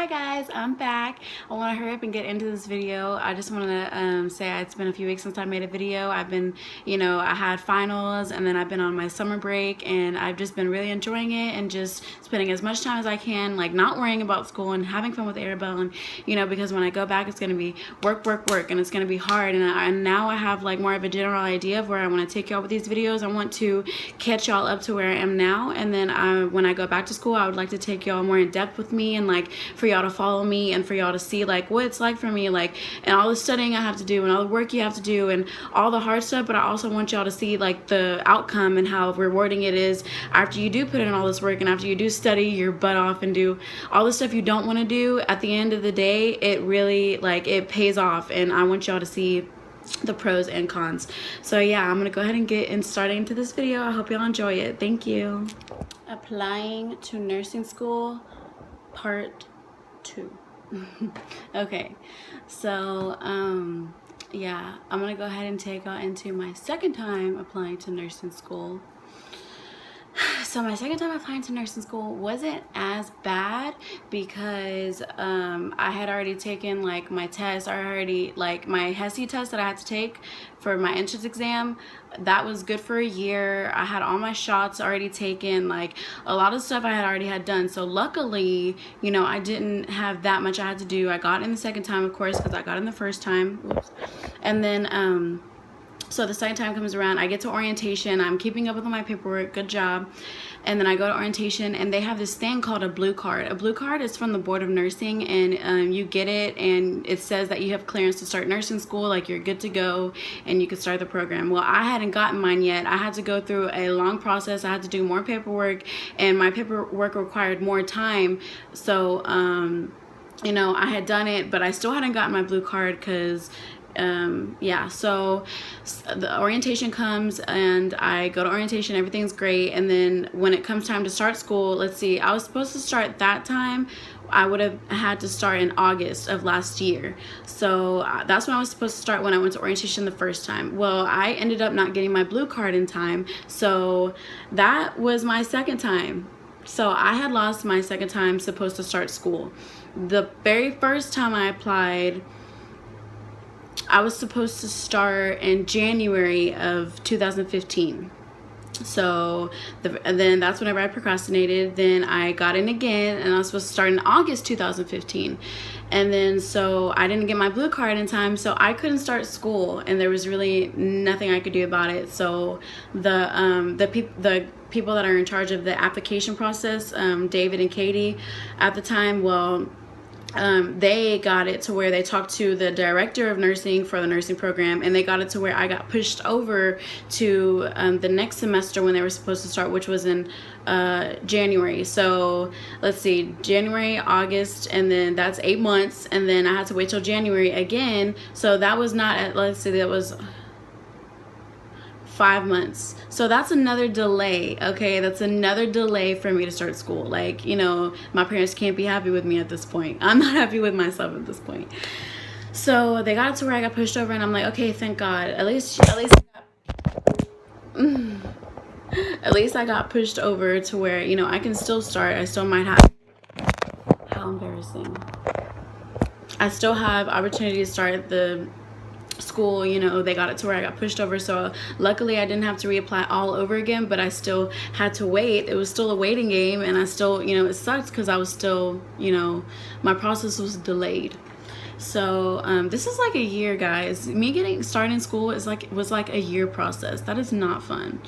Hi guys, I'm back. I want to hurry up and get into this video. I just want to say it's been a few weeks since I made a video. I've been, I had finals and then I've been on my summer break and I've just been really enjoying it and just spending as much time as I can, like not worrying about school and having fun with Arabelle. And because when I go back it's going to be work and it's going to be hard, and now I have like more of a general idea of where I want to take y'all with these videos. I want to catch y'all up to where I am now, and then when I go back to school I would like to take y'all more in depth with me and like for y'all to follow me and for y'all to see like what it's like for me, like, and all the studying I have to do and all the work you have to do and all the hard stuff. But I also want y'all to see like the outcome and how rewarding it is after you do put in all this work and after you do study your butt off and do all the stuff you don't want to do. At the end of the day, it really it pays off, and I want y'all to see the pros and cons. So yeah, I'm gonna go ahead and get started into this video. I hope y'all enjoy it. Thank you. Applying to nursing school part 2. Okay, so yeah, I'm gonna go ahead and take y'all into my second time applying to nursing school. So my second time applying to nursing school wasn't as bad because I had already taken like my test. I already like my HESI test that I had to take for my entrance exam. That was good for a year. I had all my shots already taken, like a lot of stuff I had already had done. So luckily, I didn't have that much I had to do. I got in the second time, of course, because I got in the first time. Whoops. And then so the second time comes around, I get to orientation, I'm keeping up with my paperwork, good job. And then I go to orientation and they have this thing called a blue card. A blue card is from the Board of Nursing, and you get it and it says that you have clearance to start nursing school, like you're good to go and you can start the program. Well, I hadn't gotten mine yet. I had to go through a long process. I had to do more paperwork and my paperwork required more time. So, I had done it, but I still hadn't gotten my blue card because yeah, so the orientation comes and I go to orientation, everything's great. And then when it comes time to start school, let's see, I was supposed to start that time. I would have had to start in August of last year. So that's when I was supposed to start when I went to orientation the first time. Well, I ended up not getting my blue card in time. So that was my second time. So I had lost my second time supposed to start school. The very first time I applied, I was supposed to start in January of 2015. So then that's whenever I procrastinated. Then I got in again and I was supposed to start in August 2015. And then so I didn't get my blue card in time, so I couldn't start school and there was really nothing I could do about it. So the people that are in charge of the application process, David and Katie at the time, well, they got it to where they talked to the director of nursing for the nursing program, and they got it to where I got pushed over to the next semester when they were supposed to start, which was in January. So let's see, January, August, and then that's 8 months, and then I had to wait till January again. So that was not at, let's see, that was 5 months. So that's another delay. Okay, that's another delay for me to start school. Like, my parents can't be happy with me at this point. I'm not happy with myself at this point. So they got it to where I got pushed over and I'm like, okay, thank God. At least I got pushed over to where, I can still start. I still might have, how embarrassing. I still have opportunity to start the school. They got it to where I got pushed over, so luckily I didn't have to reapply all over again, but I still had to wait. It was still a waiting game, and I still, it sucks because I was still, my process was delayed. So this is like a year, guys. Me getting started in school was like a year process. That is not fun.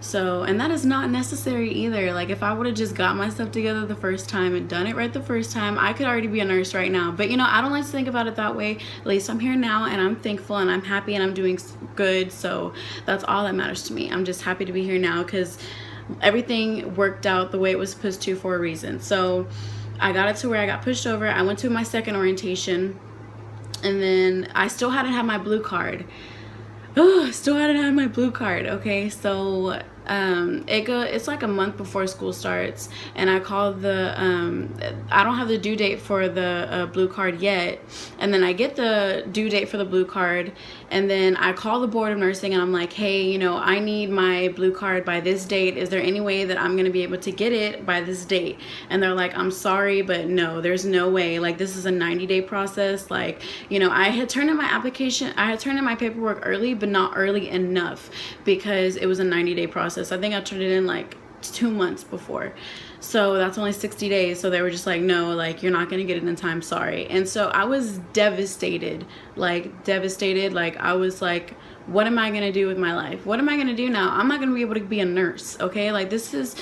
So, and that is not necessary either. Like, if I would have just got myself together the first time and done it right the first time, I could already be a nurse right now. But I don't like to think about it that way. At least I'm here now and I'm thankful and I'm happy and I'm doing good. So that's all that matters to me. I'm just happy to be here now because everything worked out the way it was supposed to for a reason. So I got it to where I got pushed over. I went to my second orientation and then I still hadn't had my blue card. Oh, still hadn't had my blue card. Okay, so it's like a month before school starts, and I called the I don't have the due date for the blue card yet, and then I get the due date for the blue card, and then I call the board of nursing and I'm like, hey, you know, I need my blue card by this date. Is there any way that I'm gonna be able to get it by this date? And they're like, I'm sorry, but no, there's no way. Like, this is a 90-day process. Like, you know, I had turned in my application, I had turned in my paperwork early, but not early enough, because it was a 90-day process. I think I turned it in like 2 months before, so that's only 60 days. So they were just like, no, like, you're not gonna get it in time, sorry. And so I was devastated, like I was like, what am I gonna do with my life? What am I gonna do now? I'm not gonna be able to be a nurse, okay? Like, this is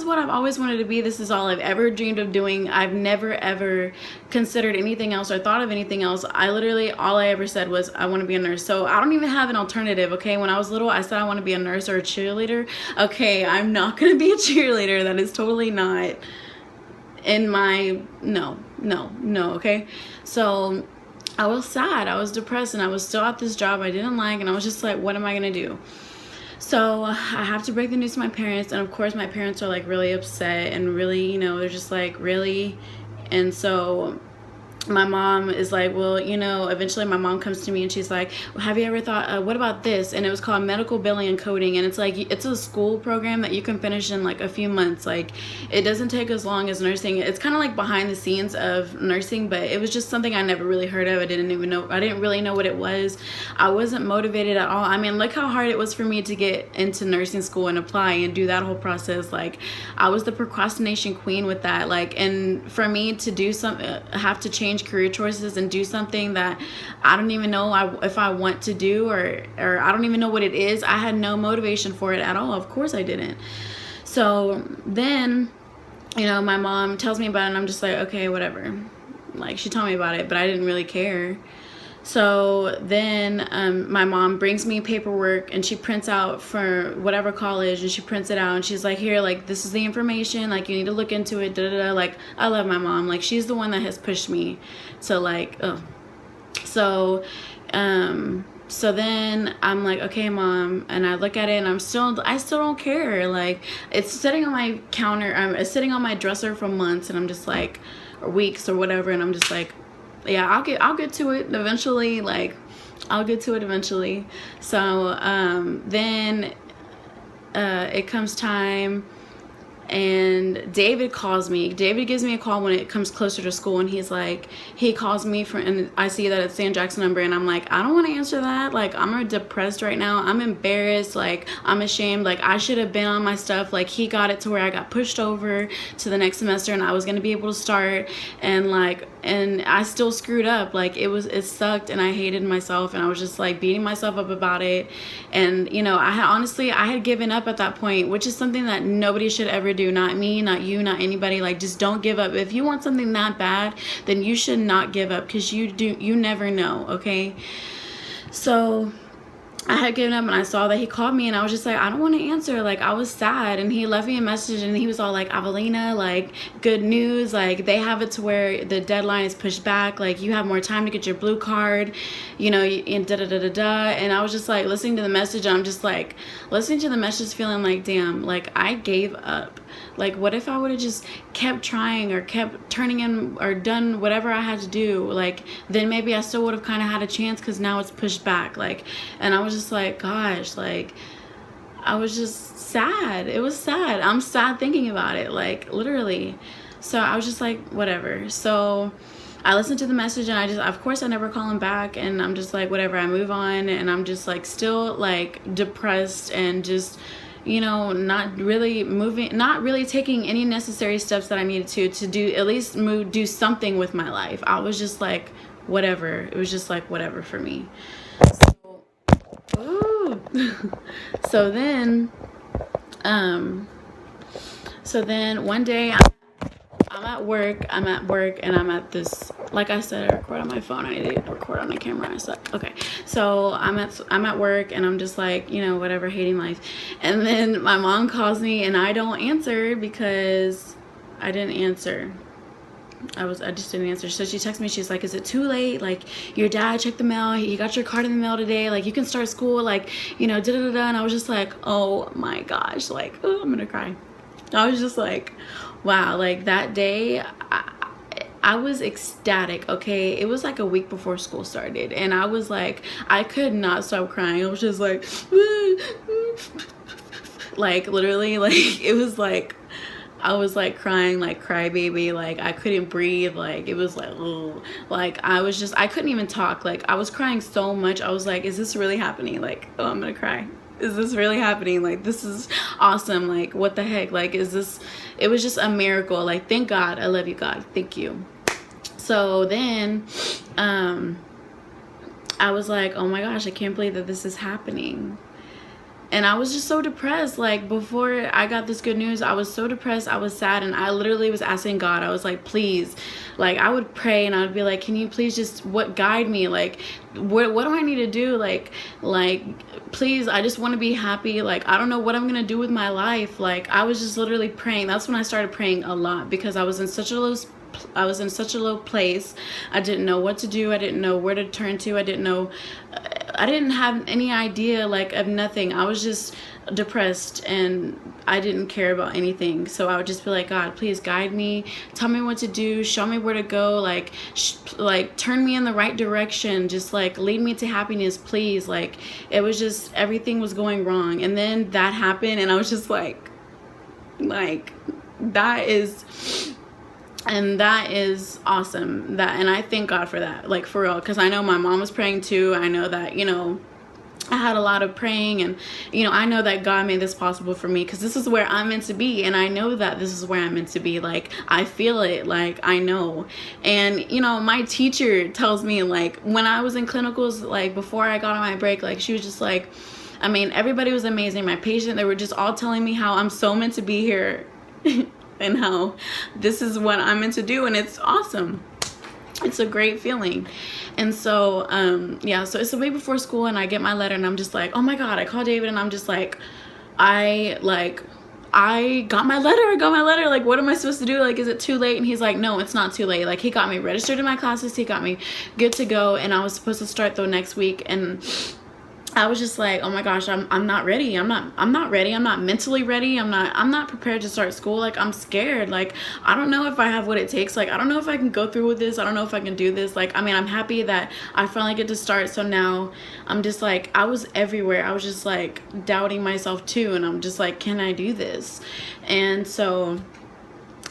what I've always wanted to be. This is all I've ever dreamed of doing. I've never ever considered anything else or thought of anything else. I literally, all I ever said was, I want to be a nurse. So I don't even have an alternative, okay? When I was little, I said I want to be a nurse or a cheerleader. Okay, I'm not gonna be a cheerleader. That is totally not in my, no, okay? So I was sad, I was depressed, and I was still at this job I didn't like, and I was just like, what am I gonna do? So I have to break the news to my parents, and of course my parents are like really upset and really, you know, they're just like, really? And so my mom is like, well, you know, eventually my mom comes to me and she's like, well, have you ever thought, what about this? And it was called medical billing and coding, and it's like, it's a school program that you can finish in like a few months. Like, it doesn't take as long as nursing. It's kind of like behind the scenes of nursing, but it was just something I never really heard of. I didn't really know what it was. I wasn't motivated at all. I mean, look how hard it was for me to get into nursing school and apply and do that whole process. Like, I was the procrastination queen with that. Like, and for me to do something, have to change career choices and do something that I don't even know if I want to do, or I don't even know what it is. I had no motivation for it at all. Of course I didn't. So then, you know, my mom tells me about it and I'm just like, okay, whatever. Like, she told me about it, but I didn't really care. So then my mom brings me paperwork and she prints out for whatever college, and she prints it out and she's like, here, like, this is the information, like, you need to look into it, da da da. Like, I love my mom. Like, she's the one that has pushed me to, like, oh. So so then I'm like, okay, mom, and I look at it and I still don't care. Like, it's sitting on my counter, it's sitting on my dresser for months, and I'm just like, or weeks or whatever, and I'm just like, yeah, I'll get to it eventually. Like, I'll get to it eventually. So then it comes time, and David calls me. David gives me a call when it comes closer to school, and he's like, he calls me and I see that it's San Jackson number, and I'm like, I don't want to answer that. Like, I'm depressed right now. I'm embarrassed. Like, I'm ashamed. Like, I should have been on my stuff. Like, he got it to where I got pushed over to the next semester and I was going to be able to start, and like, and I still screwed up. Like, it sucked, and I hated myself, and I was just like beating myself up about it. And, you know, I had given up at that point, which is something that nobody should ever do. Not me, not you, not anybody. Like, just don't give up. If you want something that bad, then you should not give up, because you never know, okay? So I had given up, and I saw that he called me, and I was just like, I don't want to answer. Like, I was sad, and he left me a message, and he was all like, Avelina, like, good news, like, they have it to where the deadline is pushed back, like, you have more time to get your blue card, you know, and da da da da da. And I was just like listening to the message, and I'm just like listening to the message feeling like, damn, like, I gave up. Like, what if I would have just kept trying, or kept turning in, or done whatever I had to do? Like, then maybe I still would have kind of had a chance, because now it's pushed back. Like, and I was just like, gosh, like, I was just sad. It was sad. I'm sad thinking about it, like, literally. So I was just like, whatever. So I listened to the message, and of course I never call him back, and I'm just like, whatever, I move on. And I'm just like still like depressed, and just, you know, not really taking any necessary steps that I needed to do, at least do something with my life. I was just like, whatever. It was just like, whatever for me. So, so then one day I'm at work, and I'm at this, like I said, I record on my phone. I need to record on the camera. So, okay. So I'm at work, and I'm just like, you know, whatever, hating life. And then my mom calls me, and I don't answer because I didn't answer. I just didn't answer. So she texted me, she's like, is it too late? Like, your dad checked the mail, he got your card in the mail today, like you can start school, like, you know, da-da-da-da. And I was just like, oh my gosh, like, oh, I'm gonna cry. I was just like, wow, like that day I was ecstatic. Okay, it was like a week before school started, and I was like, I could not stop crying. I was just like like literally, like it was like I was like crying like crybaby, like I couldn't breathe, like it was like, oh, like I was just, I couldn't even talk, like I was crying so much. I was like, is this really happening? Like, oh, I'm gonna cry. Is this really happening? Like, this is awesome. Like, what the heck? Like, is this, it was just a miracle. Like, thank God. I love you, God. Thank you. So then I was like, oh my gosh, I can't believe that this is happening. And I was just so depressed. Like, before I got this good news, I was so depressed, I was sad, and I literally was asking God. I was like, please, like I would pray and I would be like, can you please just guide me? Like, what do I need to do? Like please, I just want to be happy. Like, I don't know what I'm gonna do with my life. Like, I was just literally praying. That's when I started praying a lot, because I was in such a low place. I didn't know what to do. I didn't know where to turn to. I didn't have any idea, like, of nothing. I was just depressed and I didn't care about anything. So I would just be like, God, please guide me, tell me what to do, show me where to go, like turn me in the right direction, just like lead me to happiness, please. Like, it was just, everything was going wrong. And then that happened, and I was just like that is awesome. And I thank God for that, like, for real, because I know my mom was praying too. I know that, you know, I had a lot of praying, and, you know, I know that God made this possible for me, because this is where I'm meant to be, and I know that this is where I'm meant to be. Like, I feel it, like, I know. And, you know, my teacher tells me, like, when I was in clinicals, like, before I got on my break, like, she was just like, I mean, everybody was amazing. My patient, they were just all telling me how I'm so meant to be here and how this is what I'm meant to do, and it's awesome. It's a great feeling. And so yeah, so it's the week before school, and I get my letter, and I'm just like, oh my God. I call David, and I'm just like, I got my letter, like, what am I supposed to do? Like, is it too late? And he's like, no, it's not too late. Like, he got me registered in my classes, he got me good to go, and I was supposed to start though next week. And I was just like, oh my gosh, I'm not ready. I'm not ready. I'm not mentally ready. I'm not prepared to start school. Like, I'm scared. Like, I don't know if I have what it takes. Like, I don't know if I can go through with this. I don't know if I can do this. Like, I mean, I'm happy that I finally get to start. So now I'm just like, I was everywhere. I was just like doubting myself too. And I'm just like, can I do this? And so,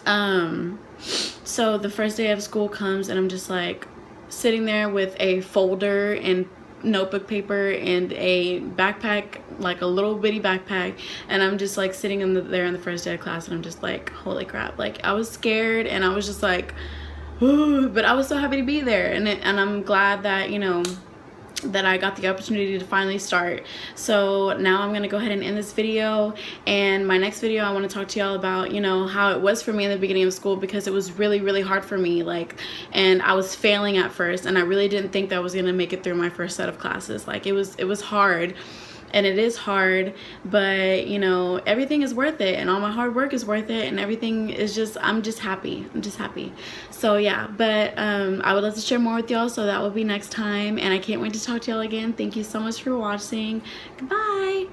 so the first day of school comes, and I'm just like sitting there with a folder and notebook paper and a backpack, like a little bitty backpack, and I'm just like sitting there in the first day of class, and I'm just like, holy crap. Like, I was scared, and I was just like, ooh, but I was so happy to be there, and I'm glad that, you know, that I got the opportunity to finally start. So now I'm gonna go ahead and end this video, and my next video I want to talk to y'all about, you know, how it was for me in the beginning of school, because it was really, really hard for me, like, and I was failing at first, and I really didn't think that I was gonna make it through my first set of classes. Like, it was hard, and it is hard, but, you know, everything is worth it, and all my hard work is worth it, and everything is just, I'm just happy. So yeah, but I would love to share more with y'all, so that will be next time, and I can't wait to talk to y'all again. Thank you so much for watching. Goodbye.